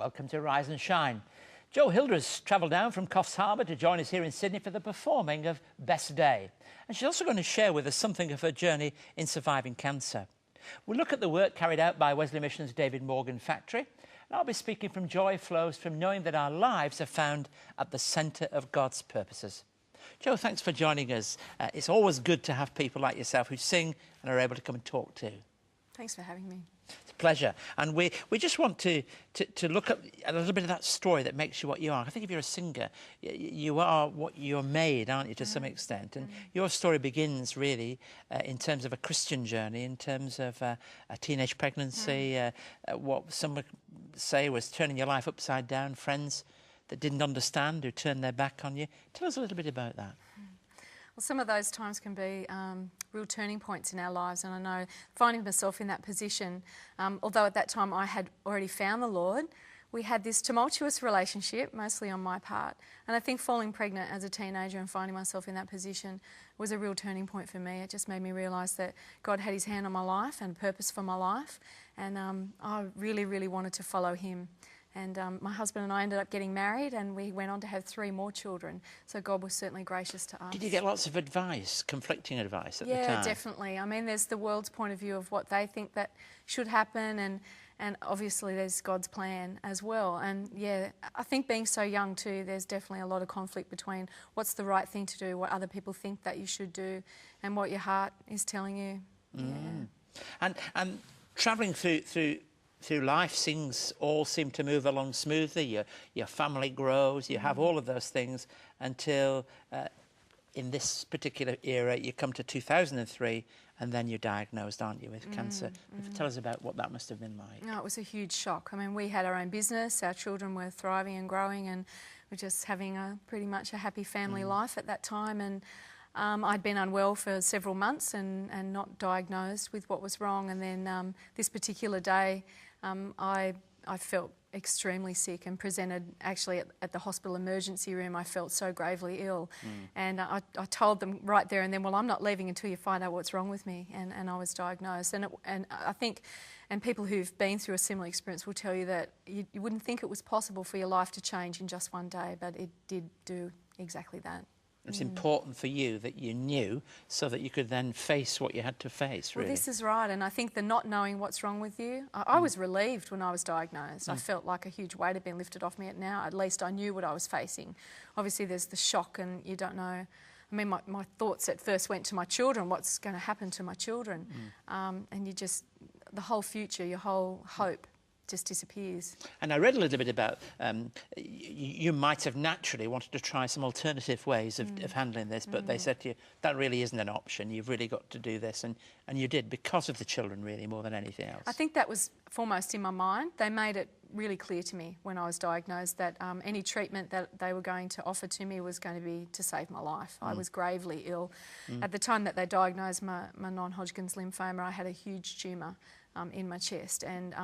Welcome to Rise and Shine. Jo Hilder has travelled down from Coffs Harbour to join us here in Sydney for the performing of Best Day. And she's also going to share with us something of her journey in surviving cancer. We'll look at the work carried out by Wesley Mission's David Morgan Factory. And I'll be speaking from joy flows from knowing that our lives are found at the centre of God's purposes. Jo, thanks for joining us. It's always good to have people like yourself who sing and are able to come and talk too. Thanks for having me. It's a pleasure. And we just want to look at a little bit of that story that makes you what you are. I think if you're a singer, you are what you're made, aren't you, to some extent? And your story begins really in terms of a Christian journey, in terms of a teenage pregnancy, what some would say was turning your life upside down, friends that didn't understand, who turned their back on you. Tell us a little bit about that. Well, some of those times can be real turning points in our lives, and I know finding myself in that position, although at that time I had already found the Lord, we had this tumultuous relationship, mostly on my part, and I think falling pregnant as a teenager and finding myself in that position was a real turning point for me. It just made me realise that God had his hand on my life and a purpose for my life, and I really, really wanted to follow him. And my husband and I ended up getting married, and we went on to have 3 more children. So God was certainly gracious to us. Did you get lots of advice, conflicting advice at the time? Yeah, definitely. I mean, there's the world's point of view of what they think that should happen, and obviously there's God's plan as well. And yeah, I think being so young too, there's definitely a lot of conflict between what's the right thing to do, what other people think that you should do, and what your heart is telling you. Yeah. And travelling through life, things all seem to move along smoothly. Your family grows, you have all of those things until in this particular era you come to 2003 and then you're diagnosed, aren't you, with cancer. Tell us about what that must have been like. No, it was a huge shock. I mean, we had our own business, our children were thriving and growing, and we're just having pretty much a happy family life at that time. And I'd been unwell for several months and not diagnosed with what was wrong. And then this particular day, I felt extremely sick and presented actually at the hospital emergency room. I felt so gravely ill. And I told them right there and then, well, I'm not leaving until you find out what's wrong with me. And I was diagnosed. And I think, and people who've been through a similar experience will tell you that you wouldn't think it was possible for your life to change in just one day, but it did do exactly that. It's important for you that you knew so that you could then face what you had to face, really. Well, this is right, and I think the not knowing what's wrong with you, I was relieved when I was diagnosed. I felt like a huge weight had been lifted off me. Now at least I knew what I was facing. Obviously there's the shock and you don't know. I mean, my thoughts at first went to my children, what's going to happen to my children? And you just, the whole future, your whole hope just disappears. And I read a little bit about you might have naturally wanted to try some alternative ways of handling this, but they said to you, that really isn't an option. You've really got to do this. And you did, because of the children, really, more than anything else. I think that was foremost in my mind. They made it really clear to me when I was diagnosed that any treatment that they were going to offer to me was going to be to save my life. I was gravely ill. At the time that they diagnosed my Non-Hodgkins Lymphoma, I had a huge tumour in my chest, and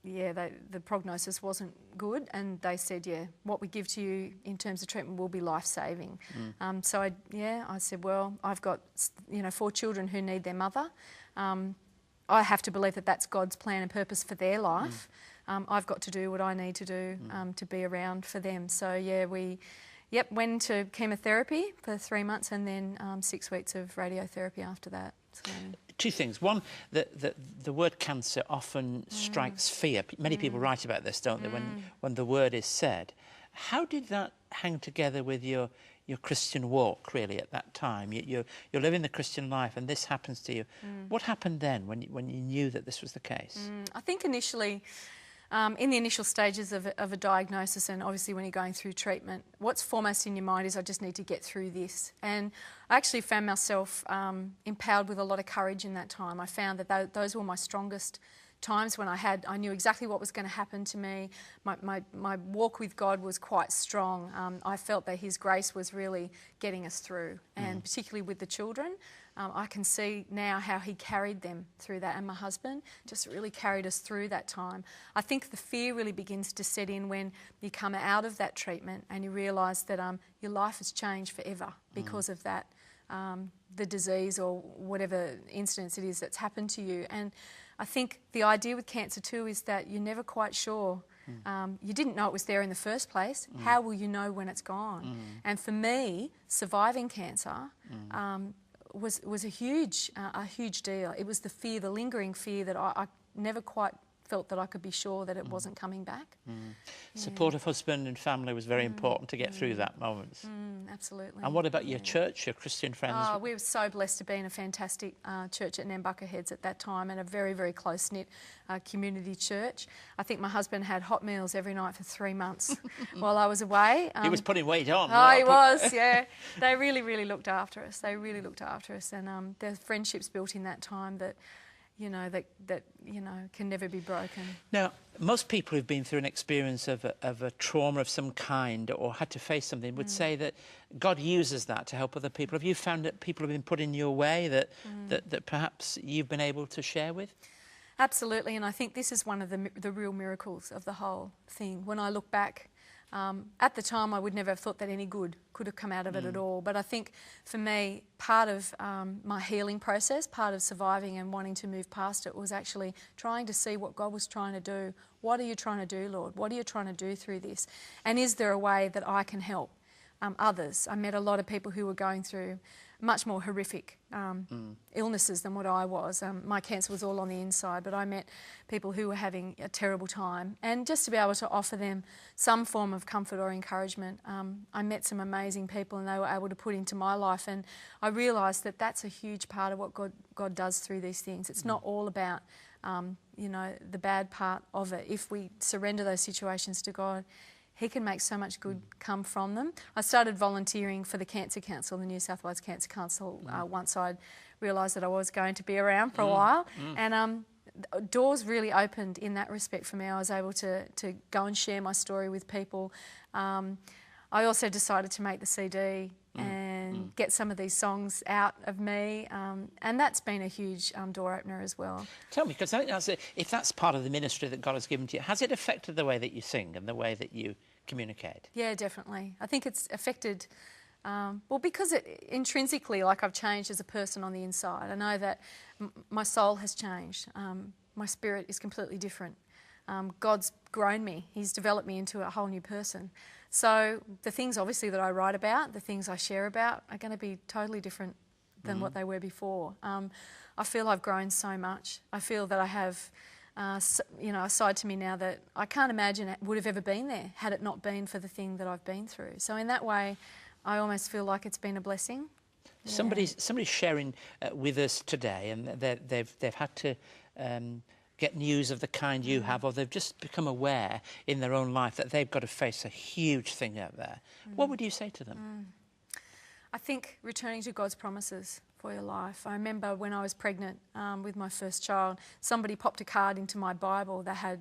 yeah, the prognosis wasn't good, and they said, yeah, what we give to you in terms of treatment will be life-saving. So I said, well, I've got 4 children who need their mother. I have to believe that that's God's plan and purpose for their life. I've got to do what I need to do to be around for them. So yeah, we went into chemotherapy for 3 months and then 6 weeks of radiotherapy after that. So. 2 things. One, the word cancer often strikes fear. Many people write about this, don't they, when the word is said. How did that hang together with your Christian walk, really, at that time? You're living the Christian life and this happens to you. What happened then when you knew that this was the case? I think initially, in the initial stages of a diagnosis, and obviously when you're going through treatment, what's foremost in your mind is I just need to get through this. And I actually found myself empowered with a lot of courage in that time. I found that those were my strongest times when I knew exactly what was going to happen to me. My walk with God was quite strong. I felt that his grace was really getting us through, and particularly with the children. I can see now how he carried them through that, and my husband just really carried us through that time. I think the fear really begins to set in when you come out of that treatment and you realise that your life has changed forever because of that, the disease or whatever incidence it is that's happened to you. And I think the idea with cancer too is that you're never quite sure You didn't know it was there in the first place. How will you know when it's gone? And for me, surviving cancer was a huge deal. It was the fear, the lingering fear that I never quite felt that I could be sure that it wasn't coming back. Supportive husband and family was very important to get through that moment. Absolutely. And what about your church, your Christian friends? Oh, we were so blessed to be in a fantastic church at Nambucca Heads at that time, and a very, very close-knit community church. I think my husband had hot meals every night for 3 months while I was away. He was putting weight on. Oh, he was, yeah. They really, really looked after us. They really looked after us, and there's friendships built in that time that can never be broken. Now, most people who've been through an experience of a trauma of some kind or had to face something would say that God uses that to help other people. Have you found that people have been put in your way that perhaps you've been able to share with? Absolutely, and I think this is one of the real miracles of the whole thing. When I look back, at the time I would never have thought that any good could have come out of it at all. But I think for me, part of my healing process, part of surviving and wanting to move past it was actually trying to see what God was trying to do. What are you trying to do, Lord? What are you trying to do through this? And is there a way that I can help others? I met a lot of people who were going through much more horrific illnesses than what I was. My cancer was all on the inside, but I met people who were having a terrible time. And just to be able to offer them some form of comfort or encouragement, I met some amazing people and they were able to put into my life. And I realised that that's a huge part of what God does through these things. It's not all about, the bad part of it. If we surrender those situations to God, He can make so much good come from them. I started volunteering for the Cancer Council, the New South Wales Cancer Council, once I'd realised that I was going to be around for a while. And doors really opened in that respect for me. I was able to go and share my story with people. I also decided to make the CD and get some of these songs out of me, and that's been a huge door opener as well. Tell me, because I think if that's part of the ministry that God has given to you, has it affected the way that you sing and the way that you communicate? Yeah, definitely. I think it's affected, because intrinsically, like, I've changed as a person on the inside. I know that my soul has changed. My spirit is completely different. God's grown me. He's developed me into a whole new person. So the things, obviously, that I write about, the things I share about, are going to be totally different than what they were before. I feel I've grown so much. I feel that I have, a side to me now that I can't imagine it would have ever been there had it not been for the thing that I've been through. So in that way, I almost feel like it's been a blessing. Yeah. Somebody's sharing with us today, and they've had to get news of the kind you have, or they've just become aware in their own life that they've got to face a huge thing out there. What would you say to them? I think returning to God's promises for your life. I remember when I was pregnant with my first child, somebody popped a card into my Bible that had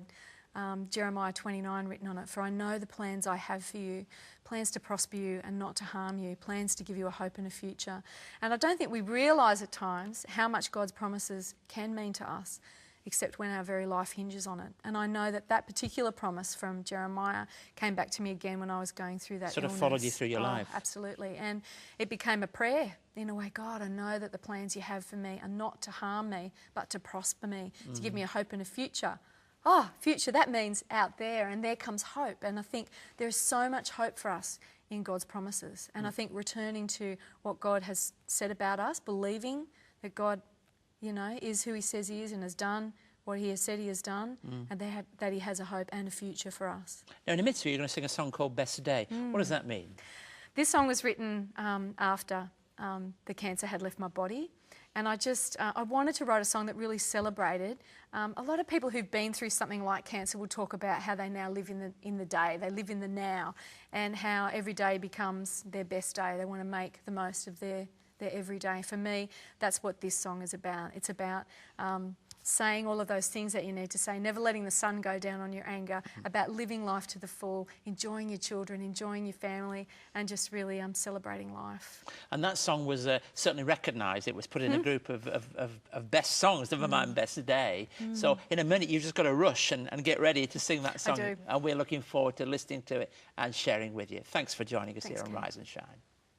Jeremiah 29 written on it. For I know the plans I have for you, plans to prosper you and not to harm you, plans to give you a hope and a future. And I don't think we realise at times how much God's promises can mean to us, except when our very life hinges on it. And I know that particular promise from Jeremiah came back to me again when I was going through that illness. Followed you through your life. Absolutely. And it became a prayer in a way. God, I know that the plans you have for me are not to harm me, but to prosper me, to give me a hope and a future. Oh, future, that means out there, and there comes hope. And I think there is so much hope for us in God's promises. And I think returning to what God has said about us, believing that God is who He says He is and has done what He has said He has done, and that He has a hope and a future for us. Now, in a minute, you're going to sing a song called Best Day. What does that mean? This song was written after the cancer had left my body, and I wanted to write a song that really celebrated. A lot of people who've been through something like cancer will talk about how they now live in the day, they live in the now, and how every day becomes their best day. They want to make the most of their every day. For me, that's what this song is about. It's about saying all of those things that you need to say, never letting the sun go down on your anger, about living life to the full, enjoying your children, enjoying your family, and just really celebrating life. And that song was certainly recognised. It was put in a group of best songs, never mind Best Day. So in a minute, you've just got to rush and get ready to sing that song. I do. And we're looking forward to listening to it and sharing with you. Thanks for joining us here on Rise and Shine.